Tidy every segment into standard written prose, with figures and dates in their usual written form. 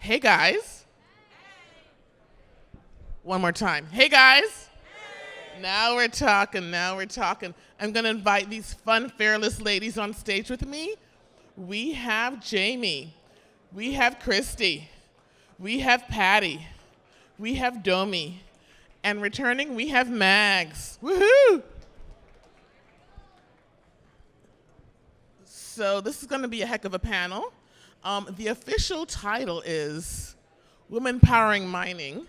Hey guys. One more time. Hey guys. Now we're talking. I'm going to invite these fun, fearless ladies on stage with me. We have Jaime. We have Chrissy. We have Patty. We have Domi. And returning, we have Mags. Woohoo! So this is going to be a heck of a panel. The official title is Women Powering Mining.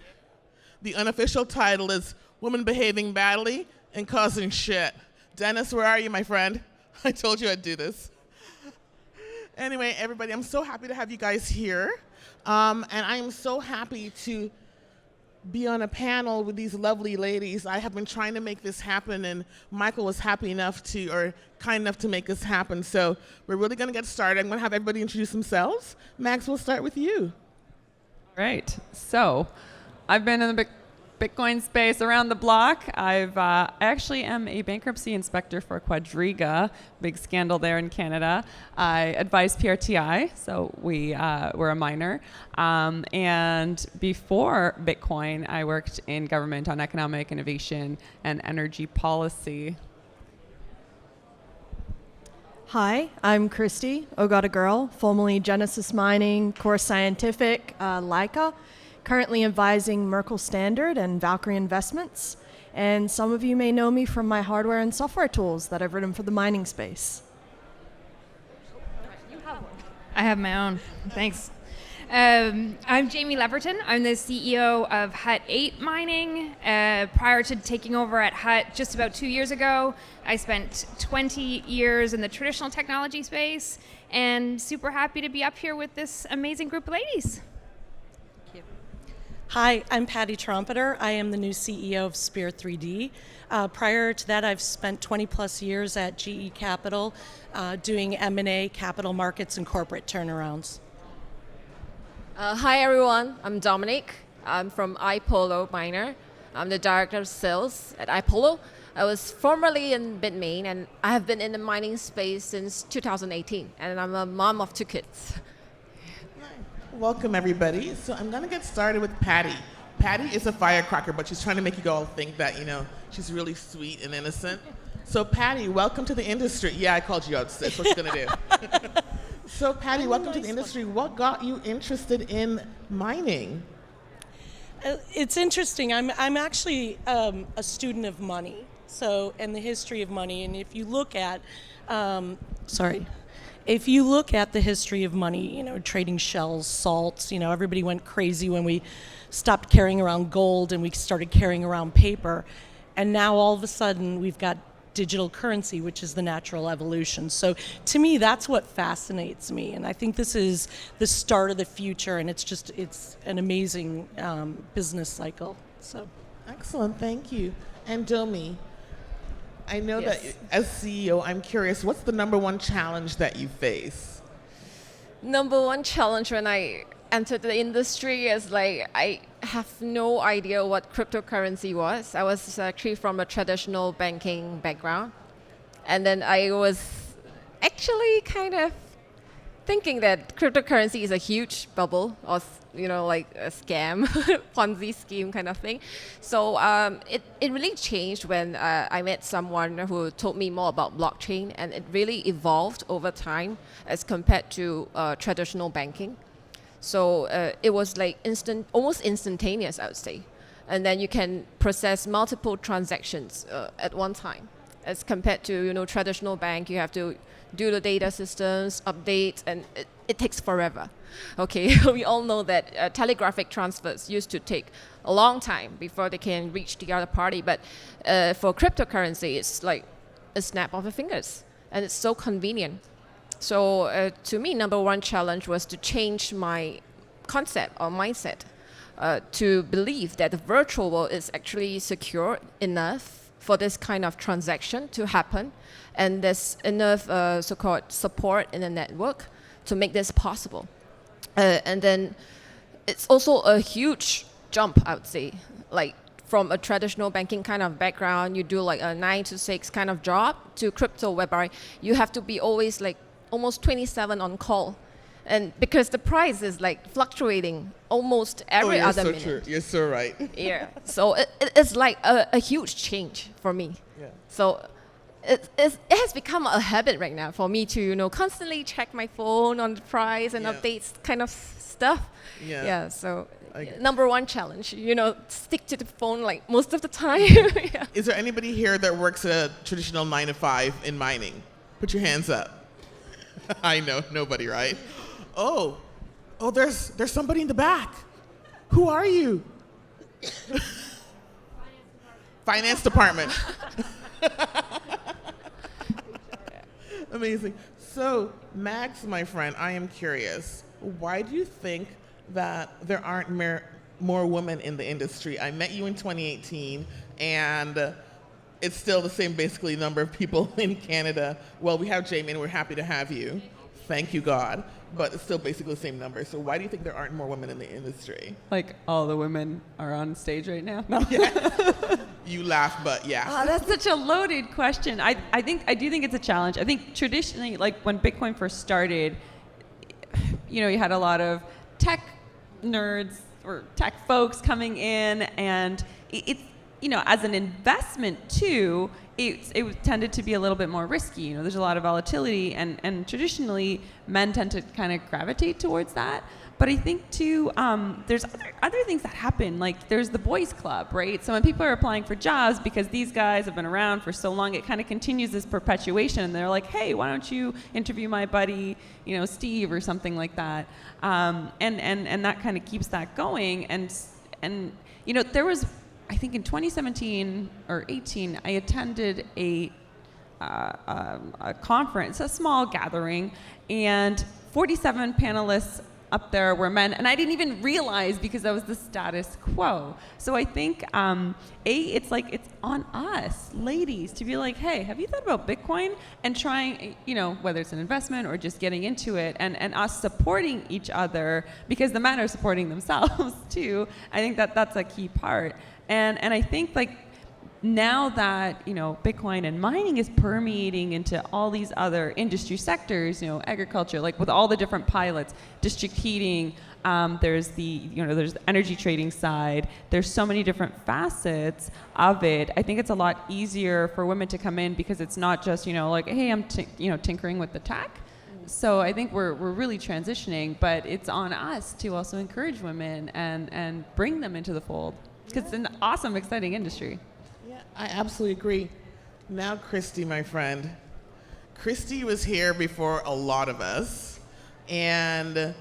The unofficial title is Women Behaving Badly and Causing Shit. Dennis, where are you, my friend? I told you I'd do this. Anyway, everybody, I'm so happy to have you guys here. And I am so happy to be on a panel with these lovely ladies. I have been trying to make this happen, and Michael was kind enough to make this happen. So we're really going to get started. I'm going to have everybody introduce themselves. Max, we'll start with you. All right. So I've been in the Bitcoin space around the block. I actually am a bankruptcy inspector for Quadriga, big scandal there in Canada. I advise PRTI, so we're a miner. And before Bitcoin, I worked in government on economic innovation and energy policy. Hi, I'm Christy, OhGodAGirl, formerly Genesis Mining, Core Scientific, Leica. Currently advising Merkle Standard and Valkyrie Investments. And some of you may know me from my hardware and software tools that I've written for the mining space. I have my own. Thanks. I'm Jaime Leverton. I'm the CEO of Hut 8 Mining. Prior to taking over at Hut just about 2 years ago, I spent 20 years in the traditional technology space, and super happy to be up here with this amazing group of ladies. Hi, I'm Patty Trompeter. I am the new CEO of Spear 3D. Prior to that, I've spent 20 plus years at GE Capital doing M&A, capital markets, and corporate turnarounds. Hi everyone, I'm Dominic. I'm from iPollo Miner. I'm the Director of Sales at iPollo. I was formerly in Bitmain, and I have been in the mining space since 2018, and I'm a mom of 2 kids. Welcome, everybody. So I'm going to get started with Patty. Patty is a firecracker, but she's trying to make you all think that, she's really sweet and innocent. So Patty, welcome to the industry. Yeah, I called you out, sis. What you going to do? So Patty, welcome to the industry. What got you interested in mining? It's interesting. I'm actually a student of money, and the history of money. And if you look at, If you look at the history of money, trading shells, salts, everybody went crazy when we stopped carrying around gold and we started carrying around paper. And now all of a sudden we've got digital currency, which is the natural evolution. So to me, that's what fascinates me. And I think this is the start of the future, and it's an amazing business cycle. So, excellent, thank you. And Domi, I know Yes. that as CEO, I'm curious, what's the number one challenge that you face? Number one challenge when I entered the industry is I have no idea what cryptocurrency was. I was actually from a traditional banking background. And then I was actually kind of thinking that cryptocurrency is a huge bubble or like a scam, Ponzi scheme kind of thing. So it really changed when I met someone who told me more about blockchain, and it really evolved over time as compared to traditional banking. So it was almost instantaneous, I would say. And then you can process multiple transactions at one time, as compared to traditional bank. You have to do the data systems, updates, and it takes forever. Okay, we all know that telegraphic transfers used to take a long time before they can reach the other party. But for cryptocurrency, it's like a snap of the fingers, and it's so convenient. So to me, number one challenge was to change my concept or mindset to believe that the virtual world is actually secure enough for this kind of transaction to happen, and there's enough so-called support in the network to make this possible. And then it's also a huge jump, I would say, from a traditional banking kind of background, you do like a 9 to 6 kind of job, to crypto, whereby you have to be always almost 27 on call. And because the price is like fluctuating almost every you're other so minute. true. You're so right. Yeah. So it's like a huge change for me. Yeah. So it has become a habit right now for me to constantly check my phone on the price and Yeah. updates kind of stuff. Yeah. Yeah. So I- number one challenge, stick to the phone like most of the time. Yeah. Is there anybody here that works a traditional 9 to 5 in mining? Put your hands up. I know, nobody, right? Oh, there's somebody in the back. Who are you? Finance department. Amazing. So, Max, my friend, I am curious. Why do you think that there aren't more women in the industry? I met you in 2018, and it's still the same basically number of people in Canada. Well, we have Jaime, and we're happy to have you. Thank you, God. But it's still basically the same number. So why do you think there aren't more women in the industry? Like all the women are on stage right now? No. You laugh, but yeah. That's such a loaded question. I do think it's a challenge. I think traditionally, like when Bitcoin first started, you had a lot of tech nerds or tech folks coming in, and it's as an investment too, it tended to be a little bit more risky. There's a lot of volatility, and traditionally men tend to kind of gravitate towards that. But I think too, there's other things that happen. Like there's the boys club, right? So when people are applying for jobs, because these guys have been around for so long, it kind of continues this perpetuation. And they're like, hey, why don't you interview my buddy, Steve or something like that? And that kind of keeps that going. And there was, I think in 2017 or 18, I attended a conference, a small gathering, and 47 panelists up there were men, and I didn't even realize because that was the status quo. So I think, it's on us, ladies, to be like, hey, have you thought about Bitcoin? And trying, whether it's an investment or just getting into it, and us supporting each other, because the men are supporting themselves too. I think that's a key part. And I think now that Bitcoin and mining is permeating into all these other industry sectors, agriculture, like with all the different pilots, district heating, there's there's the energy trading side. There's so many different facets of it. I think it's a lot easier for women to come in because it's not just hey, I'm tinkering with the tech. So I think we're really transitioning, but it's on us to also encourage women and bring them into the fold, because it's an awesome, exciting industry. Yeah, I absolutely agree. Now, Christy, my friend. Christy was here before a lot of us, and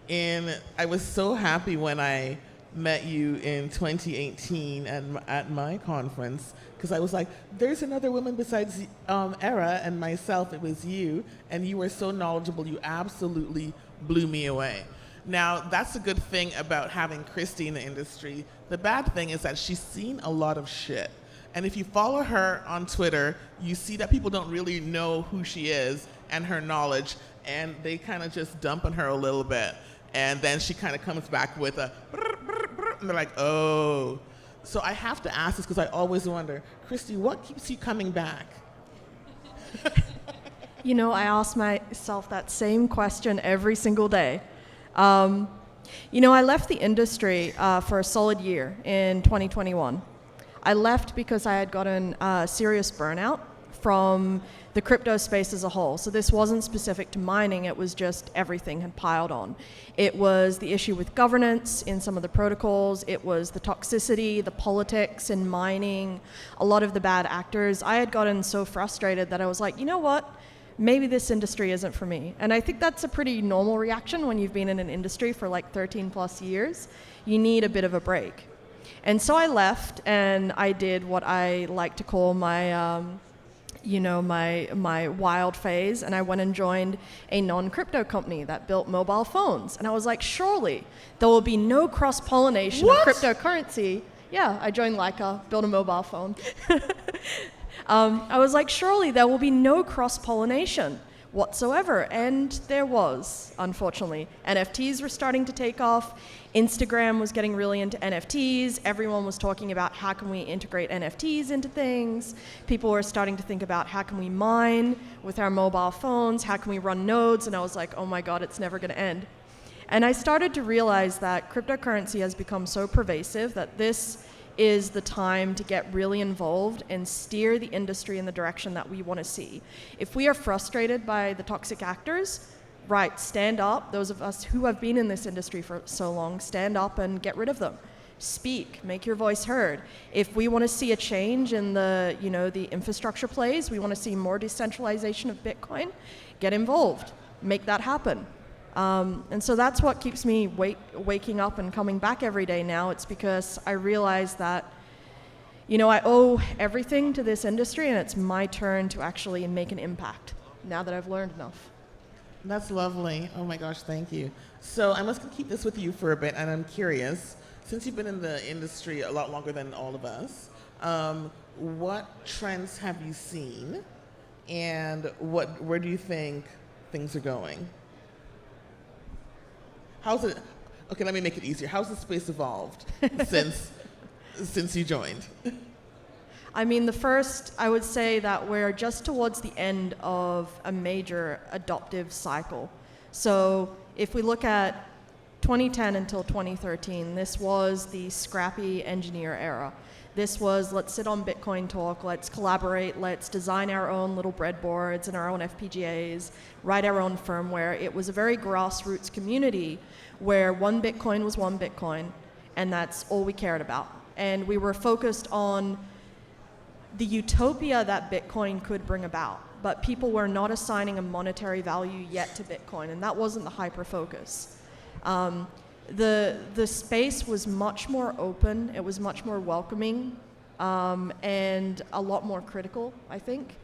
I was so happy when I met you in 2018 at my conference, because I was like, there's another woman besides Era and myself. It was you, and you were so knowledgeable. You absolutely blew me away. Now, that's a good thing about having Christy in the industry. The bad thing is that she's seen a lot of shit. And if you follow her on Twitter, you see that people don't really know who she is and her knowledge, and they kind of just dump on her a little bit. And then she kind of comes back with a brr, brr, brr, and they're like, oh. So I have to ask this because I always wonder, Christy, what keeps you coming back? I ask myself that same question every single day. I left the industry for a solid year in 2021. I left because I had gotten serious burnout from the crypto space as a whole. So this wasn't specific to mining, it was just everything had piled on. It was the issue with governance in some of the protocols, it was the toxicity, the politics in mining, a lot of the bad actors. I had gotten so frustrated that I was like, you know what? Maybe this industry isn't for me. And I think that's a pretty normal reaction when you've been in an industry for like 13 plus years. You need a bit of a break. And so I left, and I did what I like to call my, my wild phase, and I went and joined a non-crypto company that built mobile phones. And I was like, surely there will be no cross-pollination of cryptocurrency. Yeah, I joined Leica, built a mobile phone. I was like, surely there will be no cross-pollination. whatsoever. And there was, unfortunately. NFTs were starting to take off. Instagram was getting really into NFTs. Everyone was talking about how can we integrate NFTs into things. People were starting to think about how can we mine with our mobile phones, how can we run nodes, and I was like, oh my God, it's never gonna end. And I started to realize that cryptocurrency has become so pervasive that this is the time to get really involved and steer the industry in the direction that we want to see. If we are frustrated by the toxic actors, right, stand up. Those of us who have been in this industry for so long, stand up and get rid of them. Speak, make your voice heard. If we want to see a change in the, the infrastructure plays, we want to see more decentralization of Bitcoin, get involved, make that happen. And so that's what keeps me waking up and coming back every day now. It's because I realize that, I owe everything to this industry, and it's my turn to actually make an impact now that I've learned enough. That's lovely. Oh my gosh, thank you. So I'm just going to keep this with you for a bit, and I'm curious, since you've been in the industry a lot longer than all of us, what trends have you seen, and where do you think things are going? How's it? Okay, let me make it easier. How's the space evolved since you joined? I mean, I would say that we're just towards the end of a major adoptive cycle. So if we look at 2010 until 2013, this was the scrappy engineer era. This was, let's sit on Bitcoin Talk, let's collaborate, let's design our own little breadboards and our own FPGAs, write our own firmware. It was a very grassroots community where one Bitcoin was one Bitcoin, and that's all we cared about. And we were focused on the utopia that Bitcoin could bring about, but people were not assigning a monetary value yet to Bitcoin, and that wasn't the hyper-focus. The space was much more open, it was much more welcoming, and a lot more critical, I think.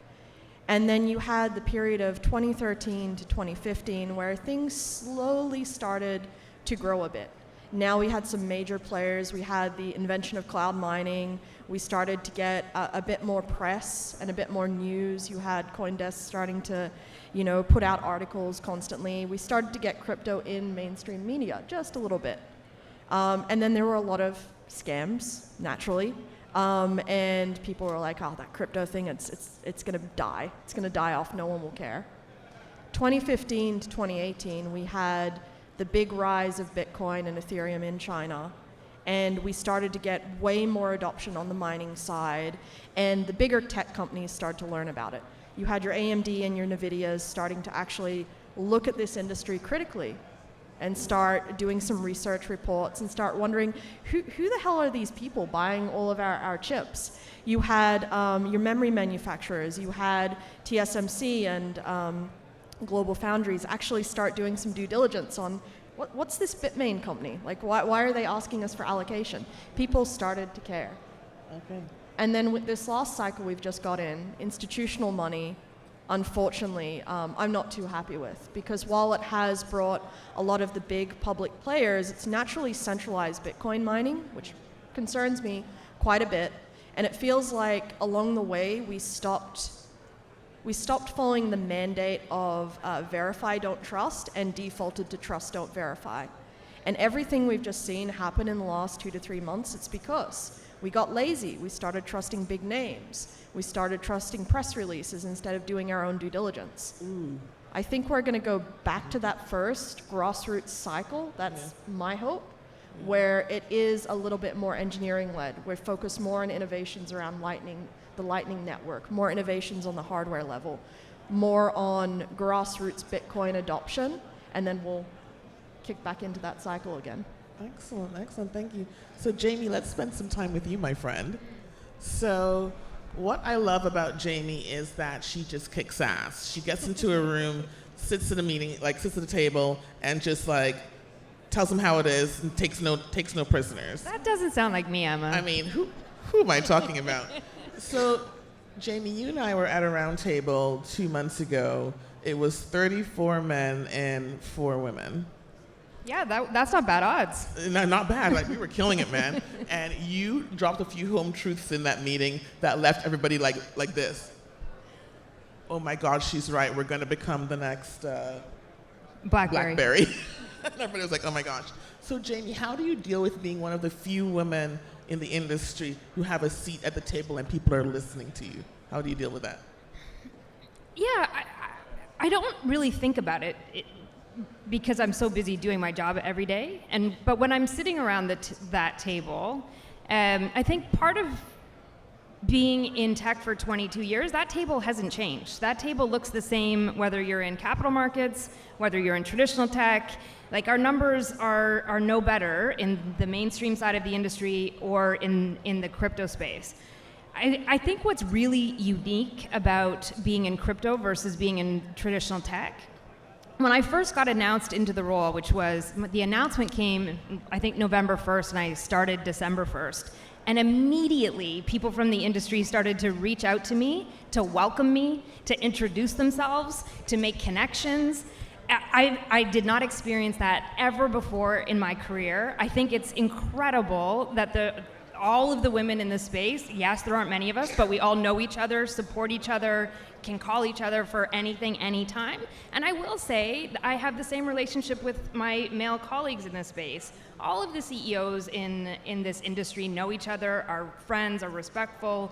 And then you had the period of 2013 to 2015 where things slowly started to grow a bit. Now we had some major players, we had the invention of cloud mining, we started to get a bit more press and a bit more news. You had CoinDesk starting to, put out articles constantly. We started to get crypto in mainstream media, just a little bit. And then there were a lot of scams, naturally. And people were like, oh, that crypto thing, it's gonna die. It's gonna die off, no one will care. 2015 to 2018, we had the big rise of Bitcoin and Ethereum in China, and we started to get way more adoption on the mining side, and the bigger tech companies started to learn about it. You had your AMD and your NVIDIAs starting to actually look at this industry critically and start doing some research reports and start wondering, who the hell are these people buying all of our chips? You had your memory manufacturers, you had TSMC and Global Foundries actually start doing some due diligence on what's this Bitmain company? Like, why are they asking us for allocation? People started to care. Okay. And then with this last cycle we've just got in, institutional money, unfortunately, I'm not too happy with, because while it has brought a lot of the big public players, it's naturally centralized Bitcoin mining, which concerns me quite a bit. And it feels like along the way we stopped following the mandate of verify, don't trust, and defaulted to trust, don't verify. And everything we've just seen happen in the last 2 to 3 months, it's because we got lazy. We started trusting big names. We started trusting press releases instead of doing our own due diligence. I think we're going to go back to that first grassroots cycle. That's my hope, where it is a little bit more engineering-led. We're focused more on innovations around the Lightning Network, more innovations on the hardware level, more on grassroots Bitcoin adoption, and then we'll kick back into that cycle again. Excellent, excellent, thank you. So Jaime, let's spend some time with you, my friend. So what I love about Jaime is that she just kicks ass. She gets into a room, sits in a meeting, sits at a table, and just tells them how it is, and takes no prisoners. That doesn't sound like me, Emma. I mean, who am I talking about? So, Jaime, you and I were at a round table 2 months ago. It was 34 men and 4 women. Yeah, that's not bad odds. Not bad. We were killing it, man. And you dropped a few home truths in that meeting that left everybody like this. oh my God, she's right, we're going to become the next BlackBerry. BlackBerry. Everybody was like, oh my gosh. So Jaime, how do you deal with being one of the few women in the industry who have a seat at the table and people are listening to you? How do you deal with that? Yeah, I don't really think about it because I'm so busy doing my job every day. But when I'm sitting around that table, I think part of being in tech for 22 years, that table hasn't changed. That table looks the same whether you're in capital markets, whether you're in traditional tech. Like, our numbers are no better in the mainstream side of the industry or in the crypto space. I think what's really unique about being in crypto versus being in traditional tech, when I first got announced into the role, which was, the announcement came, I think, November 1st, and I started December 1st. And immediately, people from the industry started to reach out to me, to welcome me, to introduce themselves, to make connections. I did not experience that ever before in my career. I think it's incredible that all of the women in this space, yes, there aren't many of us, but we all know each other, support each other, can call each other for anything, anytime. And I will say, I have the same relationship with my male colleagues in this space. All of the CEOs in this industry know each other, are friends, are respectful.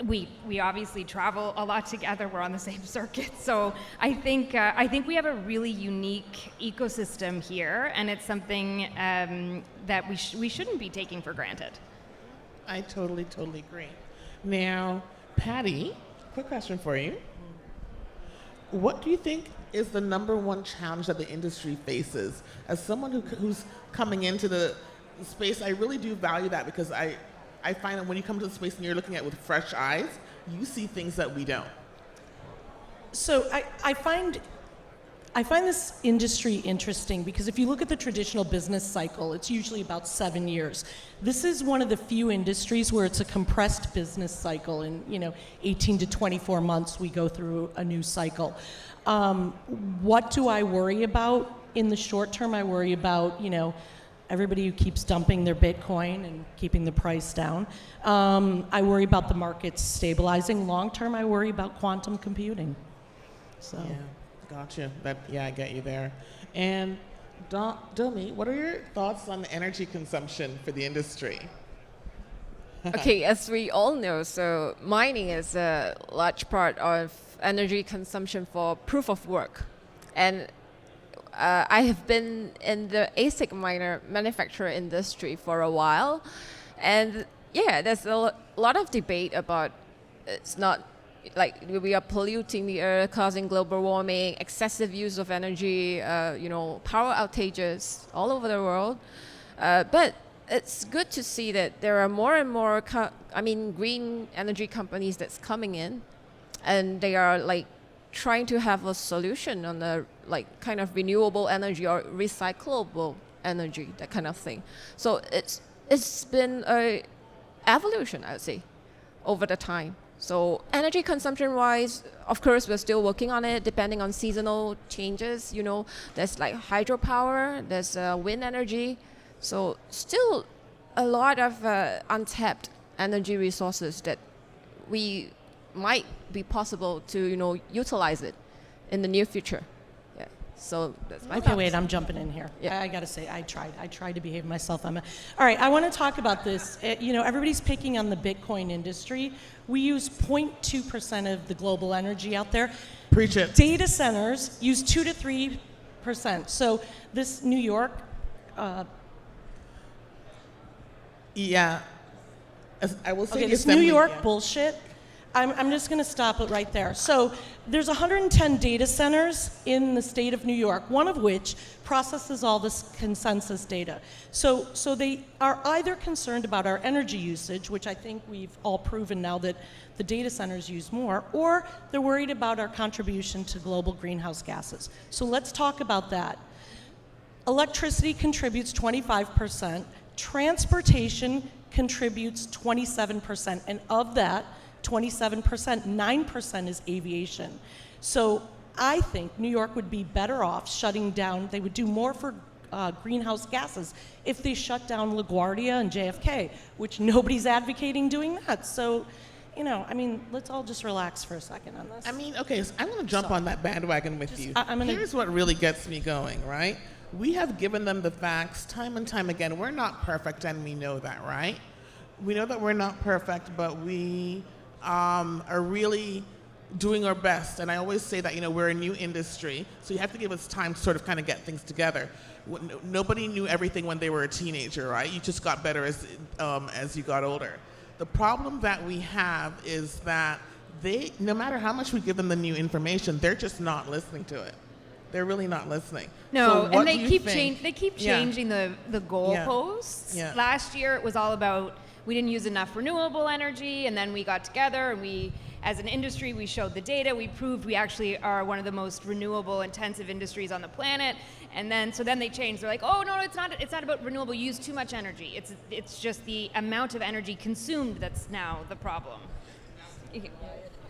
We obviously travel a lot together. We're on the same circuit. So I think we have a really unique ecosystem here, and it's something that we shouldn't be taking for granted. I totally agree. Now, Patty, quick question for you. What do you think is the number one challenge that the industry faces? As someone who's coming into the space, I really do value that, because I find that when you come to the space and you're looking at it with fresh eyes, you see things that we don't. So I find this industry interesting because if you look at the traditional business cycle, it's usually about 7 years. This is one of the few industries where it's a compressed business cycle. In 18 to 24 months, we go through a new cycle. What do I worry about in the short term? I worry about everybody who keeps dumping their Bitcoin and keeping the price down. I worry about the markets stabilizing. Long term, I worry about quantum computing. So. Yeah, gotcha. I get you there. And Domi, what are your thoughts on the energy consumption for the industry? Okay, as we all know, so mining is a large part of energy consumption for proof of work. And I have been in the ASIC miner manufacturer industry for a while, and yeah, there's a lot of debate about it's not like we are polluting the earth, causing global warming, excessive use of energy, power outages all over the world. But it's good to see that there are more and more green energy companies that's coming in, and they are trying to have a solution on the kind of renewable energy or recyclable energy, that kind of thing. So it's been a evolution, I would say, over the time. So energy consumption wise, of course, we're still working on it, depending on seasonal changes. There's hydropower, there's wind energy. So still a lot of untapped energy resources that we might be possible to utilize it in the near future. Yeah. So that's my thoughts. Wait, I'm jumping in here. Yeah. I gotta say, I tried to behave myself. All right, I want to talk about this. Everybody's picking on the Bitcoin industry. We use 0.2% of the global energy out there. Preach it. Data centers use 2 to 3%. So this New York. Yeah. I will say Okay, the this New assembly, York yeah. bullshit. I'm just going to stop it right there. So there's 110 data centers in the state of New York, one of which processes all this consensus data. So they are either concerned about our energy usage, which I think we've all proven now that the data centers use more, or they're worried about our contribution to global greenhouse gases. So let's talk about that. Electricity contributes 25%. Transportation contributes 27%. And of that, 27%, 9% is aviation. So I think New York would be better off shutting down, they would do more for greenhouse gases if they shut down LaGuardia and JFK, which nobody's advocating doing that. So you know, I mean, let's all just relax for a second on this. I mean, okay, so I'm going to jump on that bandwagon with you. Here's what really gets me going, right? We have given them the facts time and time again. We're not perfect, and we know that, right? We know that we're not perfect, but we are really doing our best. And I always say that, you know, we're a new industry, so you have to give us time to sort of kind of get things together. Nobody knew everything when they were a teenager, right? You just got better as you got older. The problem that we have is that they, no matter how much we give them the new information, they're just not listening to it. They're really not listening. No, so and they keep changing the goalposts. Yeah. Last year it was all about we didn't use enough renewable energy, and then we got together and we, as an industry, we showed the data. We proved we actually are one of the most renewable intensive industries on the planet. And then they changed. They're like, oh no, it's not about renewable. You use too much energy. It's just the amount of energy consumed that's now the problem.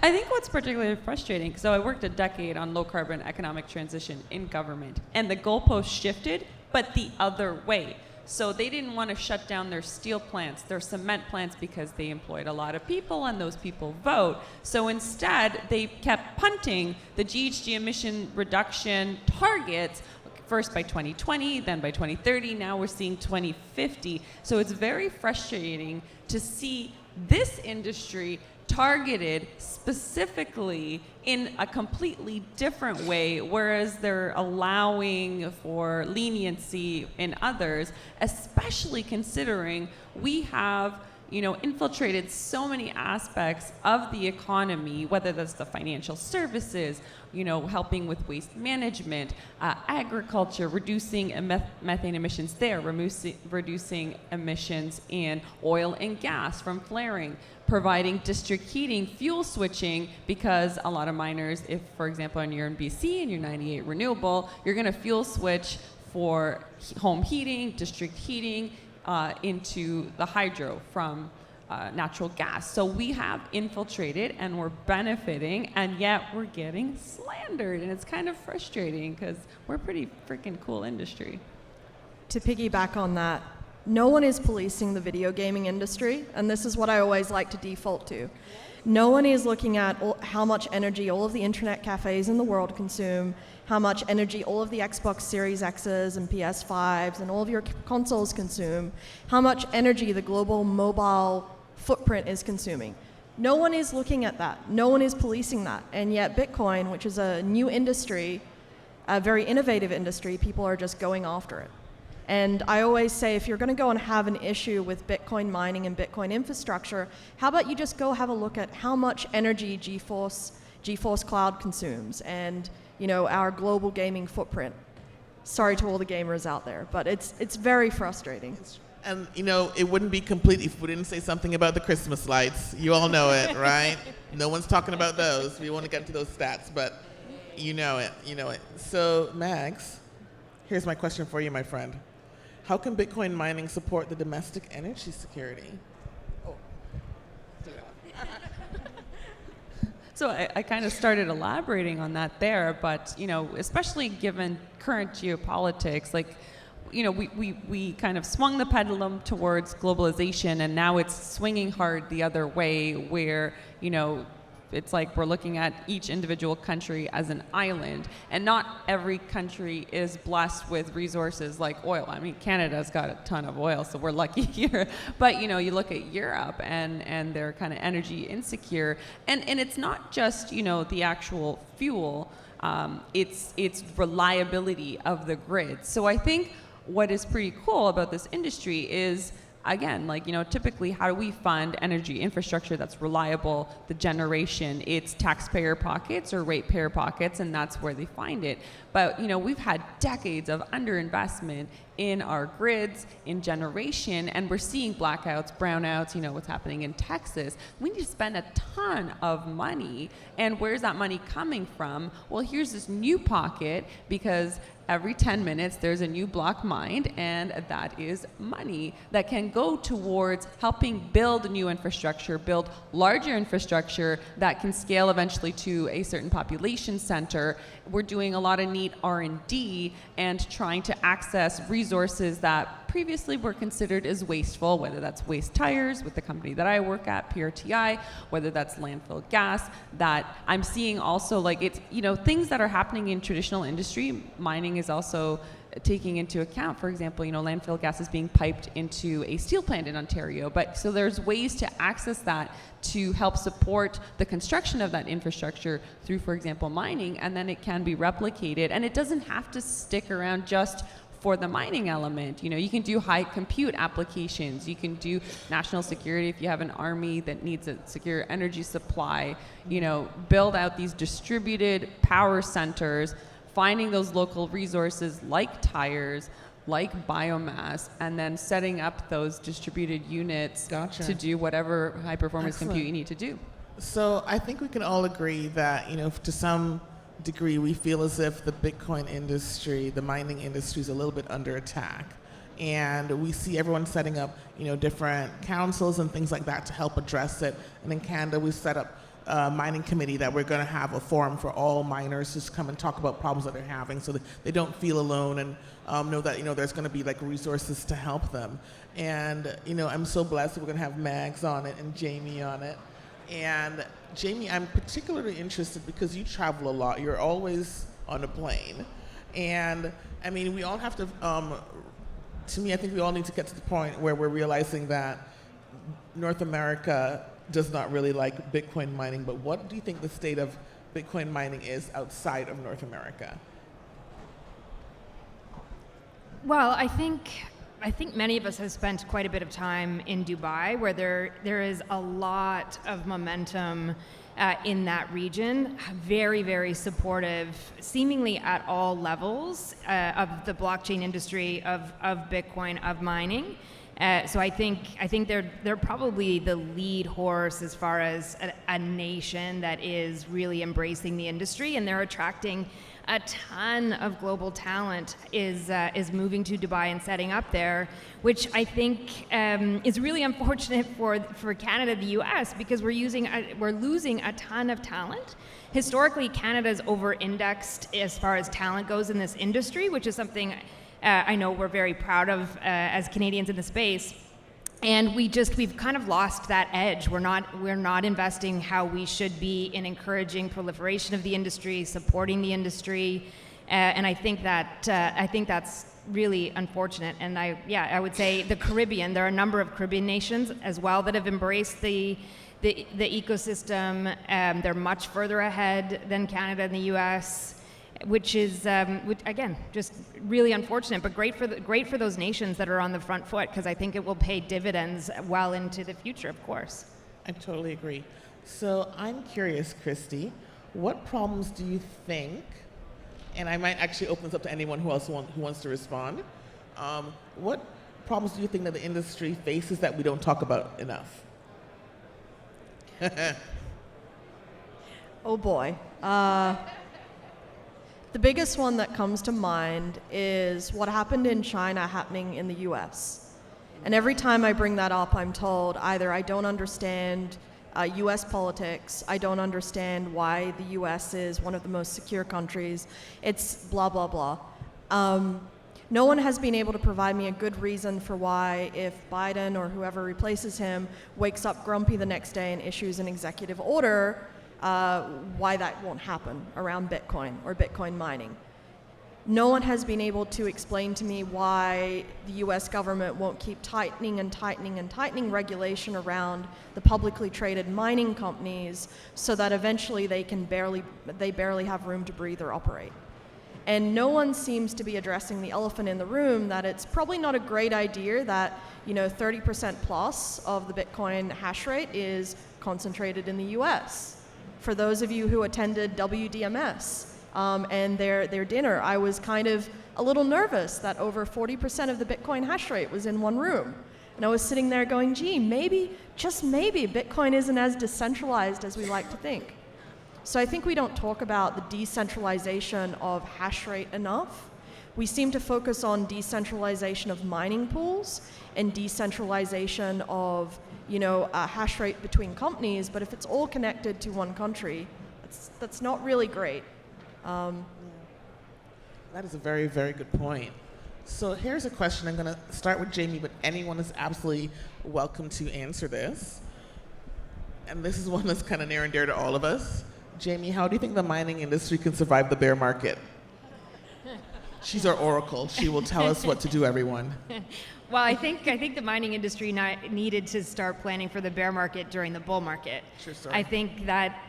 I think what's particularly frustrating, so I worked a decade on low carbon economic transition in government, and the goalposts shifted, but the other way. So they didn't want to shut down their steel plants, their cement plants, because they employed a lot of people and those people vote. So instead, they kept punting the GHG emission reduction targets, first by 2020, then by 2030, now we're seeing 2050. So it's very frustrating to see this industry targeted specifically in a completely different way, whereas they're allowing for leniency in others, especially considering we have, you know, infiltrated so many aspects of the economy, whether that's the financial services, you know, helping with waste management, agriculture, reducing methane emissions there, reducing emissions in oil and gas from flaring, providing district heating, fuel switching, because a lot of miners, if, for example, you're in BC and you're 98 renewable, you're going to fuel switch for home heating, district heating, into the hydro from natural gas. So we have infiltrated and we're benefiting, and yet we're getting slandered, and it's kind of frustrating because we're a pretty freaking cool industry. To piggyback on that, no one is policing the video gaming industry, and this is what I always like to default to. No one is looking at how much energy all of the internet cafes in the world consume, how much energy all of the Xbox Series X's and PS5s and all of your consoles consume, how much energy the global mobile footprint is consuming. No one is looking at that. No one is policing that. And yet Bitcoin, which is a new industry, a very innovative industry, people are just going after it. And I always say, if you're going to go and have an issue with Bitcoin mining and Bitcoin infrastructure, how about you just go have a look at how much energy GeForce Cloud consumes, and, you know, our global gaming footprint. Sorry to all the gamers out there, but it's very frustrating. And, you know, it wouldn't be complete if we didn't say something about the Christmas lights. You all know it, right? No one's talking about those. We won't get into those stats, but you know it. So, Mags, here's my question for you, my friend. How can Bitcoin mining support the domestic energy security? So I kind of started elaborating on that there, but, you know, especially given current geopolitics, like, you know, we kind of swung the pendulum towards globalization, and now it's swinging hard the other way, where, you know, it's like we're looking at each individual country as an island, and not every country is blessed with resources like oil. I mean, Canada's got a ton of oil, so we're lucky here. But, you know, you look at Europe, and they're kind of energy insecure, and it's not just, you know, the actual fuel, it's reliability of the grid. So I think what is pretty cool about this industry is, again, like, you know, typically how do we fund energy infrastructure that's reliable, the generation? It's taxpayer pockets or ratepayer pockets, and that's where they find it. But, you know, we've had decades of underinvestment in our grids, in generation, and we're seeing blackouts, brownouts, you know, what's happening in Texas. We need to spend a ton of money, and where's that money coming from? Well, here's this new pocket, because every 10 minutes there's a new block mined, and that is money that can go towards helping build new infrastructure, build larger infrastructure that can scale eventually to a certain population center. We're doing a lot of neat R&D and trying to access resources that previously were considered as wasteful, whether that's waste tires with the company that I work at, PRTI, whether that's landfill gas, that I'm seeing also like it's, things that are happening in traditional industry, mining is also taking into account. For example, landfill gas is being piped into a steel plant in Ontario, but so there's ways to access that to help support the construction of that infrastructure through, for example, mining, and then it can be replicated, and it doesn't have to stick around just for the mining element. You can do high compute applications, you can do national security if you have an army that needs a secure energy supply, build out these distributed power centers, finding those local resources like tires, like biomass, and then setting up those distributed units to do whatever high performance compute you need to do. So I think we can all agree that, to some degree, we feel as if the Bitcoin industry, the mining industry, is a little bit under attack. And we see everyone setting up, different councils and things like that to help address it. And in Canada, we set up mining committee that we're going to have a forum for all miners to come and talk about problems that they're having so that they don't feel alone and know that there's going to be like resources to help them. And I'm so blessed that we're going to have Mags on it and Jaime on it. And Jaime, I'm particularly interested because you travel a lot. You're always on a plane. And I mean, we all have to, to me, I think we all need to get to the point where we're realizing that North America does not really like Bitcoin mining, but what do you think the state of Bitcoin mining is outside of North America? Well, I think many of us have spent quite a bit of time in Dubai, where there is a lot of momentum in that region, very, very supportive, seemingly at all levels of the blockchain industry, of Bitcoin, of mining. So I think they're probably the lead horse as far as a nation that is really embracing the industry, and they're attracting a ton of global talent is moving to Dubai and setting up there, which I think is really unfortunate for Canada, the U.S., because we're losing a ton of talent. Historically, Canada's over-indexed as far as talent goes in this industry, which is something I know we're very proud of as Canadians in the space. And we've kind of lost that edge. We're not investing how we should be in encouraging proliferation of the industry, supporting the industry, and I think that's really unfortunate. And I would say the Caribbean. There are a number of Caribbean nations as well that have embraced the ecosystem. They're much further ahead than Canada and the U.S., which is again just really unfortunate, but great for those nations that are on the front foot, because I think it will pay dividends well into the future, of course. I totally agree. So I'm curious, Christy, what problems do you think, and I might actually open this up to anyone who wants to respond, what problems do you think that the industry faces that we don't talk about enough? Oh boy. The biggest one that comes to mind is what happened in China happening in the US. And every time I bring that up, I'm told either I don't understand US politics, I don't understand why the US is one of the most secure countries, it's blah, blah, blah. No one has been able to provide me a good reason for why, if Biden or whoever replaces him wakes up grumpy the next day and issues an executive order, why that won't happen around Bitcoin or Bitcoin mining. No one has been able to explain to me why the US government won't keep tightening and tightening and tightening regulation around the publicly traded mining companies so that eventually they barely have room to breathe or operate. And no one seems to be addressing the elephant in the room, that it's probably not a great idea that 30% plus of the Bitcoin hash rate is concentrated in the US. For those of you who attended WDMS and their dinner, I was kind of a little nervous that over 40% of the Bitcoin hash rate was in one room. And I was sitting there going, gee, maybe, just maybe, Bitcoin isn't as decentralized as we like to think. So I think we don't talk about the decentralization of hash rate enough. We seem to focus on decentralization of mining pools and decentralization of a hash rate between companies, but if it's all connected to one country, that's not really great. That is a very, very good point. So here's a question. I'm going to start with Jaime, but anyone is absolutely welcome to answer this. And this is one that's kind of near and dear to all of us. Jaime, how do you think the mining industry can survive the bear market? She's our oracle. She will tell us what to do, everyone. Well, I think the mining industry needed to start planning for the bear market during the bull market. Sure, sorry. I think that,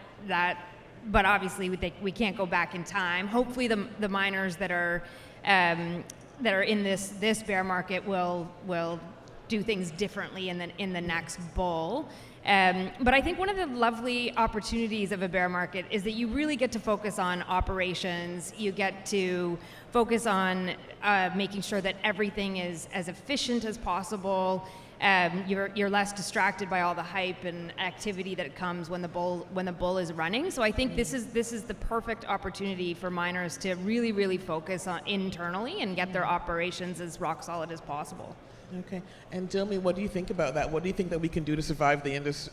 but obviously we can't go back in time. Hopefully, the miners that are in this bear market will do things differently in the next bull. But I think one of the lovely opportunities of a bear market is that you really get to focus on operations. You get to focus on making sure that everything is as efficient as possible. You're less distracted by all the hype and activity that comes when the bull is running. So I think this is the perfect opportunity for miners to really focus on internally and get their operations as rock solid as possible. Okay. And Domi, what do you think about that? What do you think that we can do to survive the this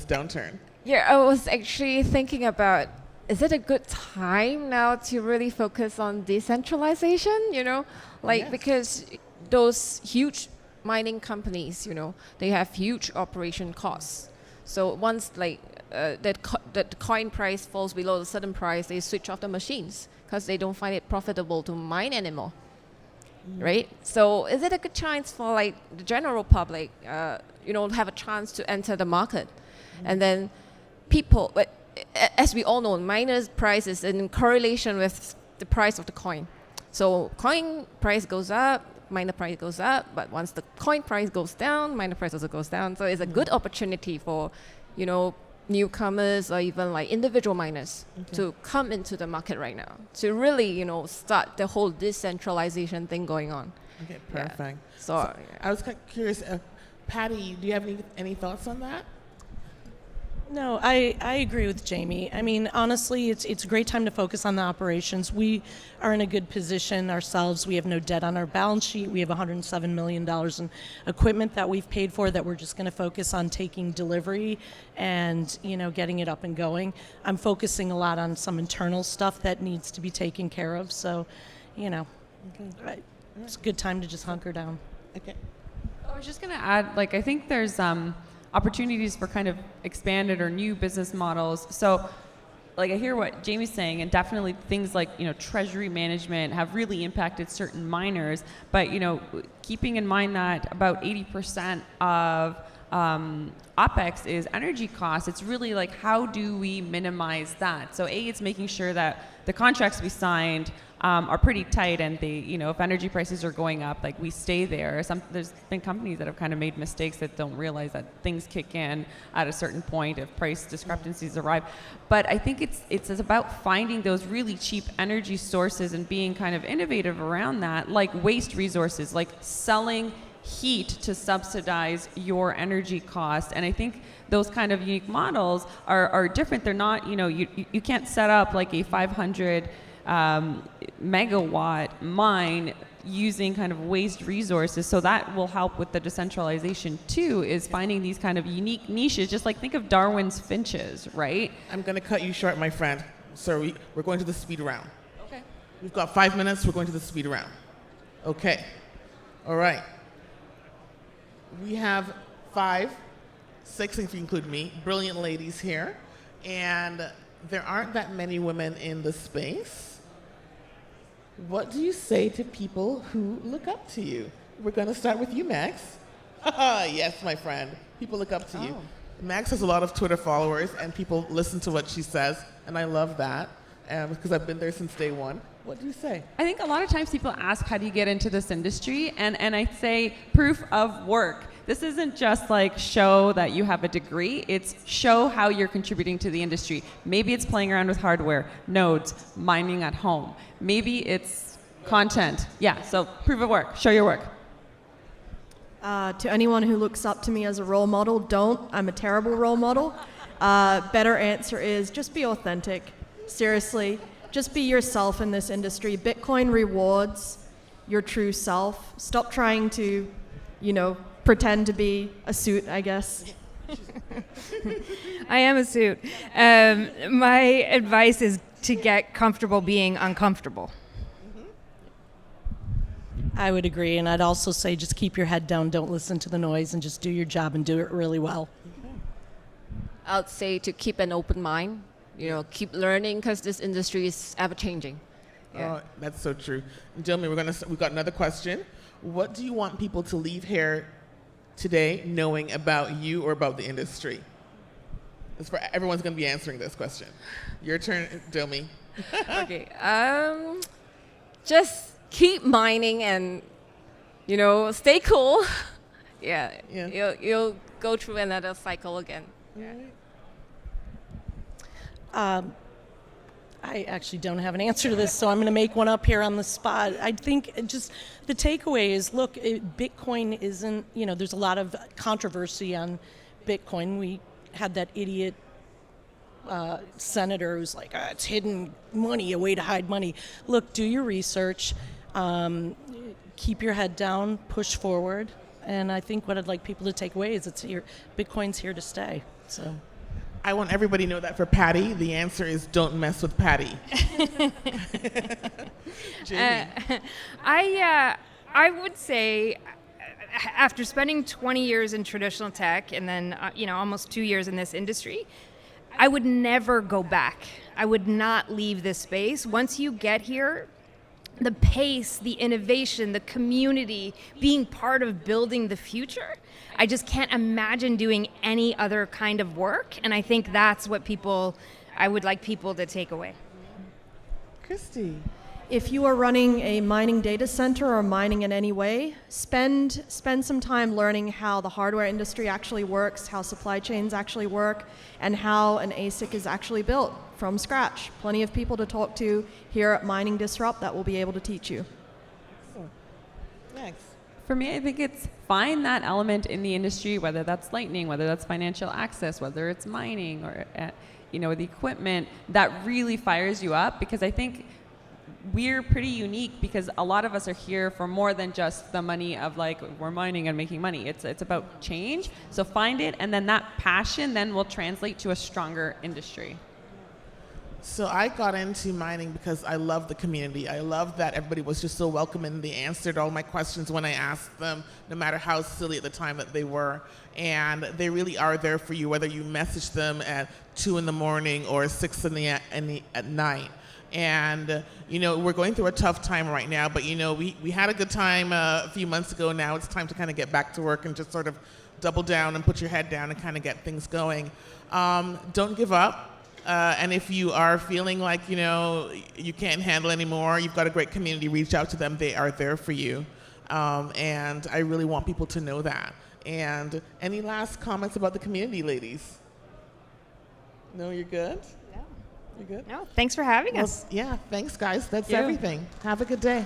downturn? Yeah, I was actually thinking about, is it a good time now to really focus on decentralization, Yes. Because those huge mining companies, they have huge operation costs. So once that coin price falls below a certain price, they switch off the machines because they don't find it profitable to mine anymore. Right? So is it a good chance for the general public, have a chance to enter the market? And then people, but as we all know, miners' price is in correlation with the price of the coin. So coin price goes up, miner price goes up, but once the coin price goes down, miner price also goes down. So it's a good opportunity for, newcomers or even individual miners to come into the market right now to really, start the whole decentralization thing going on. Okay, perfect. Yeah. So I was kind of curious, Patty, do you have any thoughts on that? No, I agree with Jaime. I mean, honestly, it's a great time to focus on the operations. We are in a good position ourselves. We have no debt on our balance sheet. We have $107 million in equipment that we've paid for that we're just going to focus on taking delivery and, getting it up and going. I'm focusing a lot on some internal stuff that needs to be taken care of. So, it's a good time to just hunker down. Okay. I was just going to add, I think there's opportunities for kind of expanded or new business models. So, I hear what Jaime's saying, and definitely things like, treasury management have really impacted certain miners. But, keeping in mind that about 80% of OPEX is energy costs, it's really how do we minimize that? So it's making sure that the contracts we signed are pretty tight, and they, if energy prices are going up, we stay there. There's been companies that have kind of made mistakes that don't realize that things kick in at a certain point if price discrepancies arrive. But I think it's about finding those really cheap energy sources and being kind of innovative around that, like waste resources, like selling heat to subsidize your energy costs. And I think those kind of unique models are different. They're not, you can't set up a 500 megawatt mine using kind of waste resources. So that will help with the decentralization too, is finding these kind of unique niches. Just think of Darwin's finches, right? I'm going to cut you short, my friend. So we're going to the speed round. Okay. We've got 5 minutes. We're going to the speed round. Okay. All right. We have 5, 6, if you include me, brilliant ladies here. And there aren't that many women in the space. What do you say to people who look up to you? We're going to start with you, Max. Yes, my friend. People look up to you. Max has a lot of Twitter followers, and people listen to what she says, and I love that because I've been there since day one. What do you say? I think a lot of times people ask, how do you get into this industry? And I say proof of work. This isn't just show that you have a degree, it's show how you're contributing to the industry. Maybe it's playing around with hardware, nodes, mining at home. Maybe it's content. Yeah, so proof of work, show your work. To anyone who looks up to me as a role model, don't. I'm a terrible role model. Better answer is just be authentic. Seriously, just be yourself in this industry. Bitcoin rewards your true self. Stop trying to, pretend to be a suit, I guess. I am a suit. My advice is to get comfortable being uncomfortable. I would agree, and I'd also say just keep your head down, don't listen to the noise, and just do your job and do it really well. I'd say to keep an open mind, keep learning because this industry is ever changing. Yeah. Oh, that's so true. Domi, we've got another question. What do you want people to leave here today knowing about you or about the industry? Everyone's going to be answering this question. Your turn, Domi. Okay. Just keep mining and, stay cool. Yeah. You'll go through another cycle again. Yeah. I actually don't have an answer to this, so I'm going to make one up here on the spot. I think just the takeaway is, look, Bitcoin isn't, there's a lot of controversy on Bitcoin. We had that idiot senator who's like, it's hidden money, a way to hide money. Look, do your research, keep your head down, push forward, and I think what I'd like people to take away is Bitcoin's here to stay. So. I want everybody to know that for Patty, the answer is don't mess with Patty. Jaime. I would say, after spending 20 years in traditional tech and then almost 2 years in this industry, I would never go back. I would not leave this space. Once you get here, the pace, the innovation, the community, being part of building the future, I just can't imagine doing any other kind of work. And I think that's what I would like people to take away. Christy. If you are running a mining data center or mining in any way, spend some time learning how the hardware industry actually works, how supply chains actually work, and how an ASIC is actually built from scratch. Plenty of people to talk to here at Mining Disrupt that will be able to teach you. Next. For me, I think it's find that element in the industry, whether that's lightning, whether that's financial access, whether it's mining or the equipment that really fires you up, because I think we're pretty unique because a lot of us are here for more than just the money of we're mining and making money. It's about change. So find it, and then that passion then will translate to a stronger industry. So I got into mining because I love the community. I love that everybody was just so welcoming. They answered all my questions when I asked them, no matter how silly at the time that they were. And they really are there for you, whether you message them at 2 in the morning or 6 at night. And, we're going through a tough time right now, but, we had a good time a few months ago. Now it's time to kind of get back to work and just sort of double down and put your head down and kind of get things going. Don't give up. And if you are feeling like, you can't handle anymore, you've got a great community, reach out to them. They are there for you. And I really want people to know that. And any last comments about the community, ladies? No, you're good? No. You're good? No, thanks for having us. Yeah, thanks, guys. That's Yeah. everything. Have a good day.